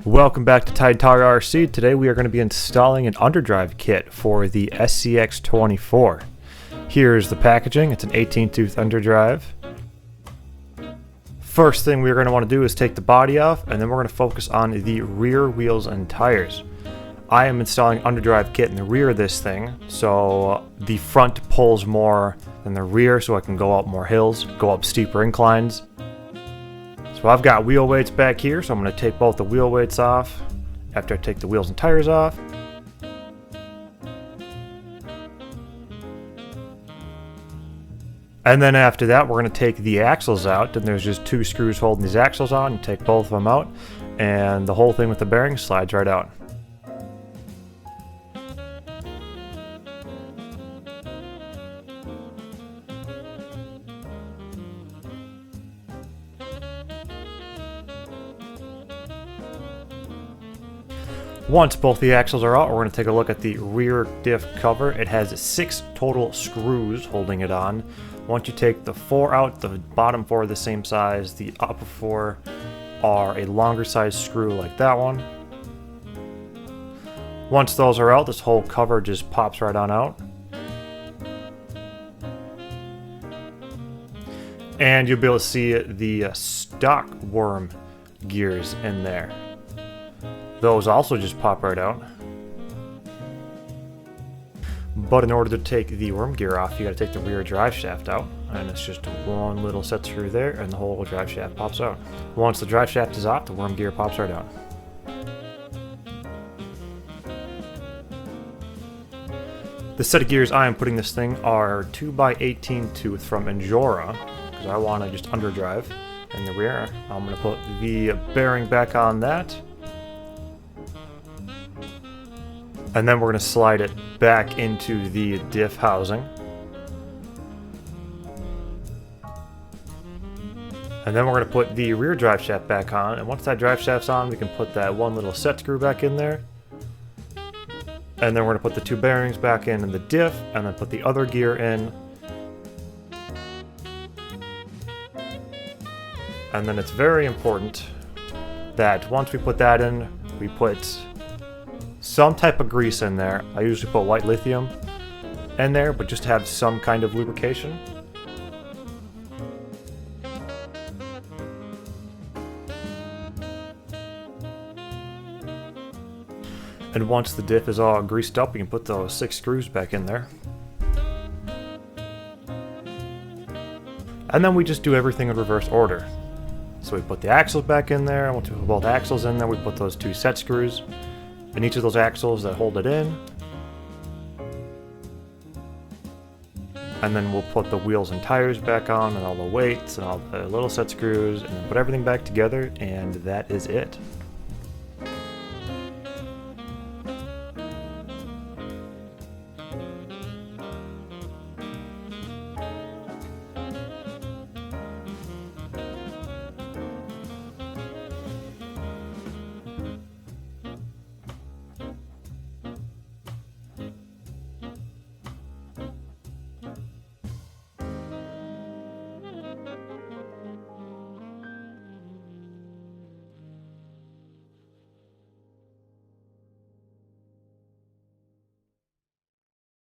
Welcome back to Tide&TarRC. Today we are going to be installing an Underdrive kit for the SCX24. Here's the packaging. It's an 18-tooth Underdrive. First thing we're going to want to do is take the body off, and then we're going to focus on the rear wheels and tires. I am installing Underdrive kit in the rear of this thing, so the front pulls more than the rear, so I can go up more hills, go up steeper inclines. So I've got wheel weights back here, so I'm going to take both the wheel weights off after I take the wheels and tires off. And then after that, we're going to take the axles out, and there's just two screws holding these axles on. You take both of them out, and the whole thing with the bearings slides right out. Once both the axles are out, we're going to take a look at the rear diff cover. It has 6 total screws holding it on. Once you take the 4 out, the bottom 4 are the same size. The upper 4 are a longer size screw like that one. Once those are out, this whole cover just pops right on out. And you'll be able to see the stock worm gears in there. Those also just pop right out. But in order to take the worm gear off, you gotta take the rear drive shaft out. And it's just one little set screw there, and the whole drive shaft pops out. Once the drive shaft is off, the worm gear pops right out. The set of gears I am putting this thing are 2x18 tooth from Injora, because I want to just underdrive in the rear. I'm gonna put the bearing back on that. And then we're going to slide it back into the diff housing. And then we're going to put the rear drive shaft back on. And once that drive shaft's on, we can put that one little set screw back in there. And then we're going to put the 2 bearings back in the diff, and then put the other gear in. And then it's very important that once we put that in, we put some type of grease in there. I usually put white lithium in there, but just to have some kind of lubrication. And once the diff is all greased up, we can put those 6 screws back in there. And then we just do everything in reverse order. So we put the axles back in there, and once we put both axles in there, we put those 2 set screws in each of those axles that hold it in. And then we'll put the wheels and tires back on, and all the weights and all the little set screws, and then put everything back together, and that is it.